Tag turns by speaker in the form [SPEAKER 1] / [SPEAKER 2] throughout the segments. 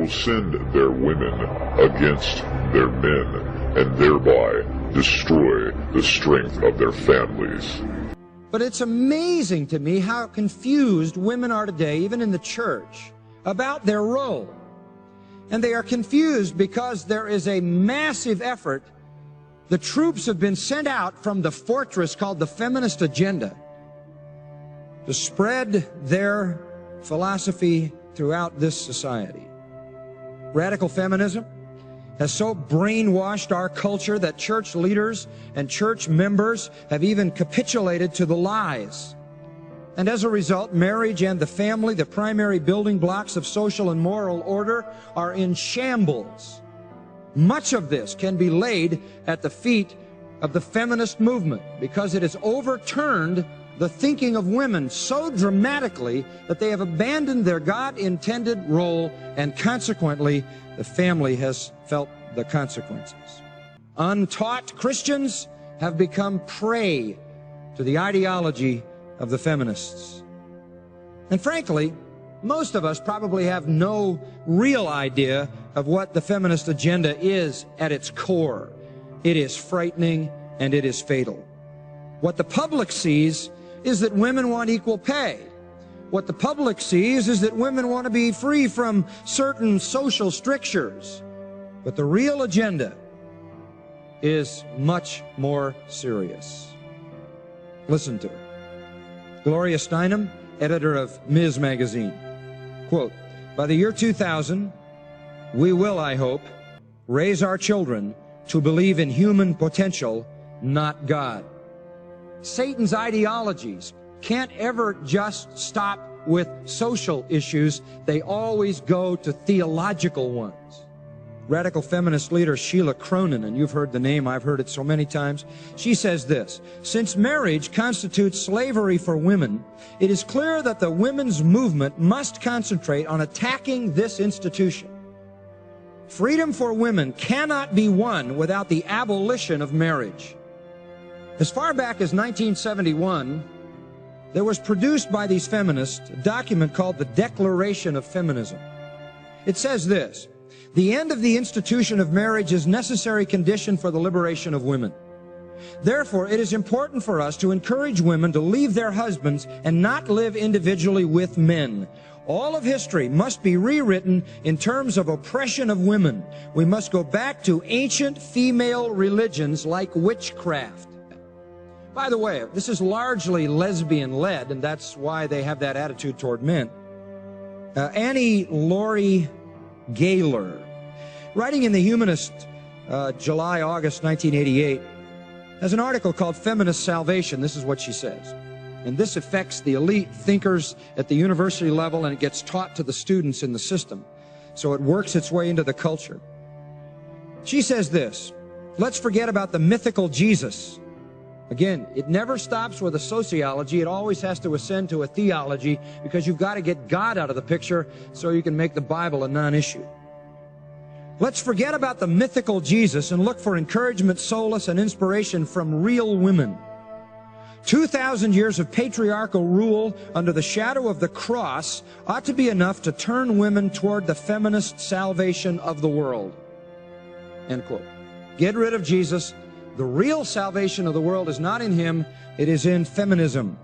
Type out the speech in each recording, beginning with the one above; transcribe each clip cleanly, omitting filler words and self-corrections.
[SPEAKER 1] will send their women against their men and thereby destroy the strength of their families.
[SPEAKER 2] But it's amazing to me how confused women are today, even in the church, about their role. And they are confused because there is a massive effort. The troops have been sent out from the fortress called the feminist agenda to spread their philosophy throughout this society. Radical feminism has so brainwashed our culture that church leaders and church members have even capitulated to the lies. And as a result, marriage and the family, the primary building blocks of social and moral order, are in shambles. Much of this can be laid at the feet of the feminist movement because it has overturned the thinking of women so dramatically that they have abandoned their God-intended role, and consequently, the family has felt the consequences. Untaught Christians have become prey to the ideology of the feminists. And frankly, most of us probably have no real idea of what the feminist agenda is at its core. It is frightening and it is fatal. What the public sees is that women want equal pay. What the public sees is that women want to be free from certain social strictures. But the real agenda is much more serious. Listen to her. Gloria Steinem, editor of Ms. Magazine. Quote, "By the year 2000, we will, I hope, raise our children to believe in human potential, not God." Satan's ideologies can't ever just stop with social issues. They always go to theological ones. Radical feminist leader Sheila Cronin, and you've heard the name, I've heard it so many times, she says this: "Since marriage constitutes slavery for women, it is clear that the women's movement must concentrate on attacking this institution. Freedom for women cannot be won without the abolition of marriage." As far back as 1971, there was produced by these feminists a document called the Declaration of Feminism. It says this: "The end of the institution of marriage is a necessary condition for the liberation of women. Therefore, it is important for us to encourage women to leave their husbands and not live individually with men. All of history must be rewritten in terms of oppression of women. We must go back to ancient female religions like witchcraft." By the way, this is largely lesbian-led, and that's why they have that attitude toward men. Annie Laurie Gaylor, writing in The Humanist, July-August 1988, has an article called Feminist Salvation. This is what she says. And this affects the elite thinkers at the university level, and it gets taught to the students in the system. So it works its way into the culture. She says this: "Let's forget about the mythical Jesus." Again, it never stops with a sociology. It always has to ascend to a theology, because you've got to get God out of the picture so you can make the Bible a non-issue. "Let's forget about the mythical Jesus and look for encouragement, solace, and inspiration from real women. 2,000 years of patriarchal rule under the shadow of the cross ought to be enough to turn women toward the feminist salvation of the world." End quote. Get rid of Jesus. The real salvation of the world is not in him, it is in feminism.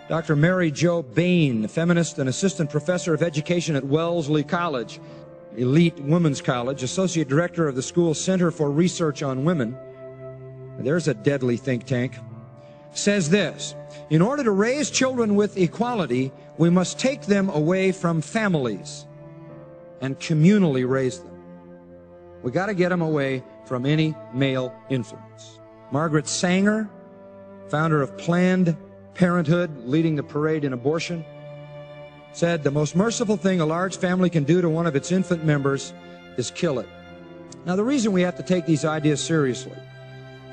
[SPEAKER 2] Dr. Mary Jo Bain, a feminist and assistant professor of education at Wellesley College, elite women's college, associate director of the school's Center for Research on Women, there's a deadly think tank, says this: "In order to raise children with equality, we must take them away from families and communally raise them. We got to get them away from any male influence." Margaret Sanger, founder of Planned Parenthood, leading the parade in abortion, said, "The most merciful thing a large family can do to one of its infant members is kill it." Now, the reason we have to take these ideas seriously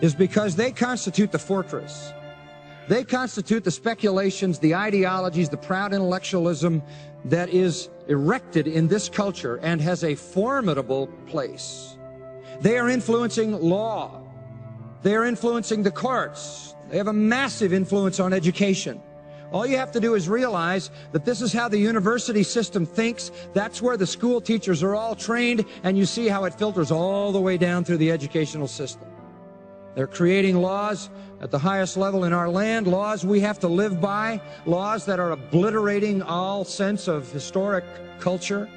[SPEAKER 2] is because they constitute the fortress. They constitute the speculations, the ideologies, the proud intellectualism that is erected in this culture and has a formidable place. They are influencing law. They are influencing the courts. They have a massive influence on education. All you have to do is realize that this is how the university system thinks. That's where the school teachers are all trained, and you see how it filters all the way down through the educational system. They're creating laws at the highest level in our land, laws we have to live by, laws that are obliterating all sense of historic culture.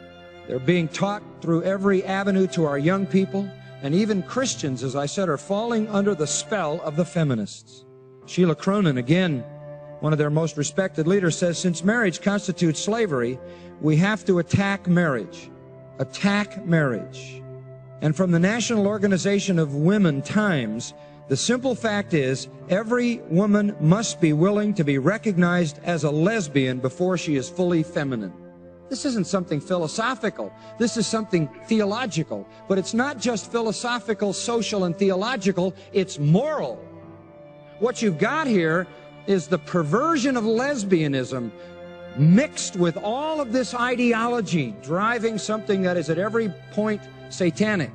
[SPEAKER 2] They're being taught through every avenue to our young people, and even Christians, as I said, are falling under the spell of the feminists. Sheila Cronin, again, one of their most respected leaders, says, since marriage constitutes slavery, we have to attack marriage. Attack marriage. And from the National Organization of Women Times, the simple fact is, every woman must be willing to be recognized as a lesbian before she is fully feminine. This isn't something philosophical. This is something theological. But it's not just philosophical, social, and theological. It's moral. What you've got here is the perversion of lesbianism mixed with all of this ideology driving something that is at every point satanic.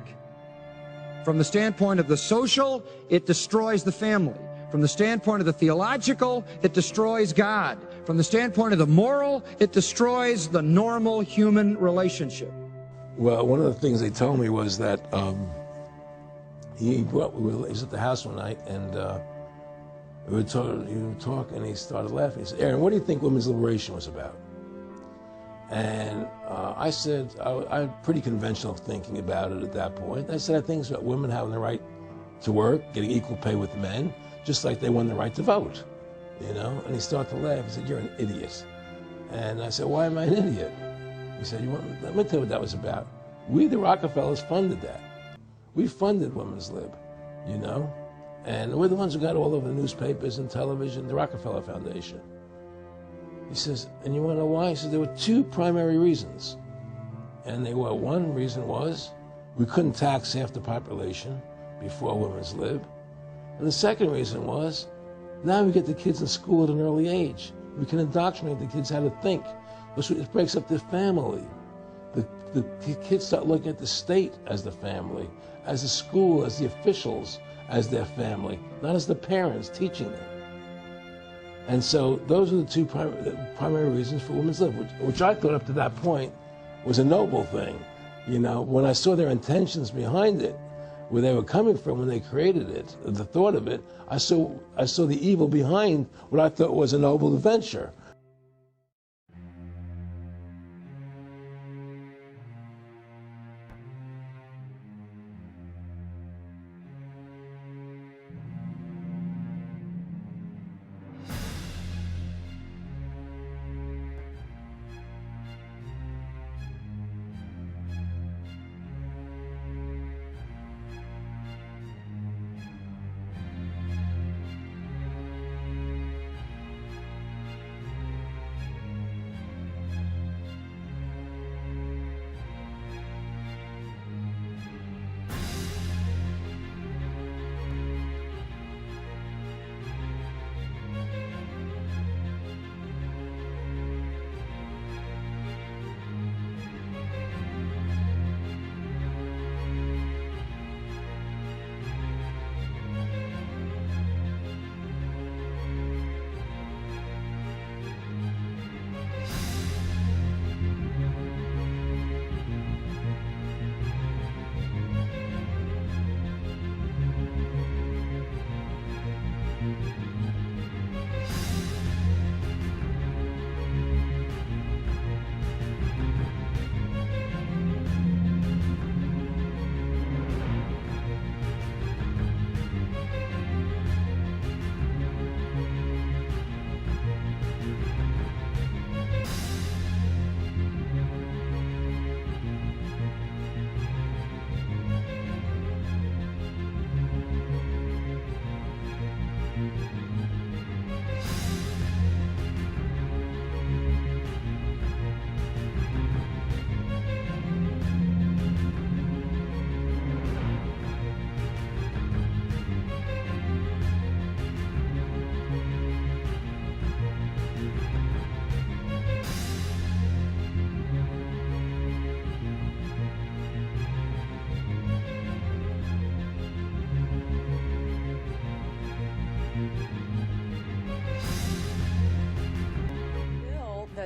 [SPEAKER 2] From the standpoint of the social, it destroys the family. From the standpoint of the theological, it destroys God. From the standpoint of the moral, it destroys the normal human relationship.
[SPEAKER 3] Well, one of the things they told me was that he was at the house one night, and we were talking, and he started laughing. He said, Aaron, what do you think women's liberation was about? And I said, I had pretty conventional thinking about it at that point. I said, I think it's about women having the right to work, getting equal pay with men, just like they won the right to vote, you know? And he started to laugh. He said, you're an idiot. And I said, why am I an idiot? He said, let me tell you what that was about. We, the Rockefellers, funded that. We funded Women's Lib, you know? And we're the ones who got all over the newspapers and television, the Rockefeller Foundation. He says, and you want to know why? He says, there were two primary reasons. And they were, one reason was we couldn't tax half the population before Women's Lib. And the second reason was, now we get the kids in school at an early age. We can indoctrinate the kids how to think. It breaks up the family. The kids start looking at the state as the family, as the school, as the officials, as their family, not as the parents teaching them. And so those are the two primary reasons for Women's Lib, which I thought up to that point was a noble thing. You know, when I saw their intentions behind it, where they were coming from when they created it, the thought of it, I saw the evil behind what I thought was a noble venture.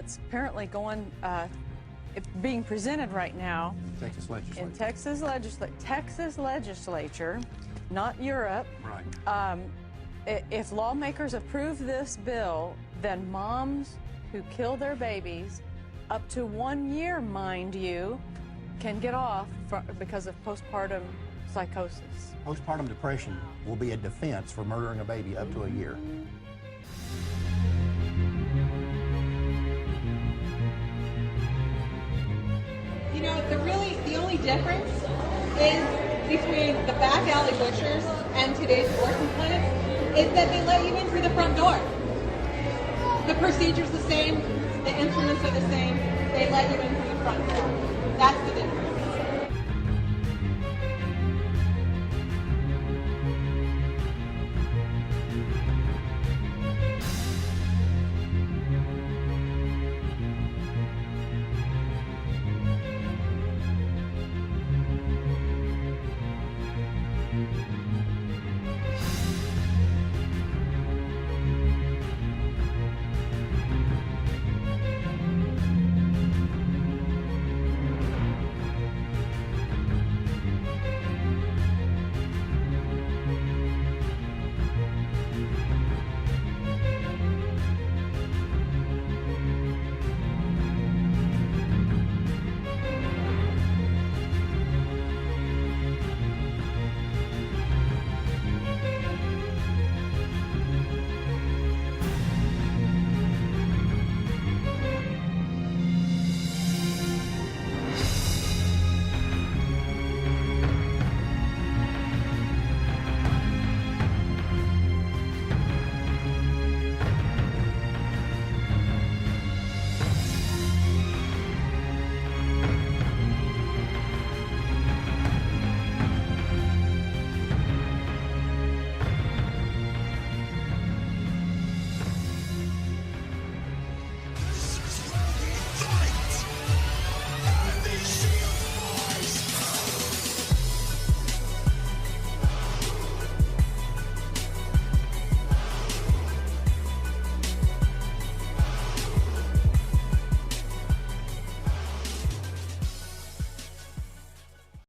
[SPEAKER 4] it's apparently going, being presented right now
[SPEAKER 5] Texas legislature.
[SPEAKER 4] in Texas legislature, not Europe.
[SPEAKER 5] Right.
[SPEAKER 4] If lawmakers approve this bill, then moms who kill their babies, up to 1 year, mind you, can get off because of postpartum psychosis.
[SPEAKER 5] Postpartum depression will be a defense for murdering a baby up to a year.
[SPEAKER 6] You know, the only difference is between the back alley butchers and today's abortion clinics is that they let you in through the front door. The procedure's the same, the instruments are the same, they let you in through the front door. That's the difference.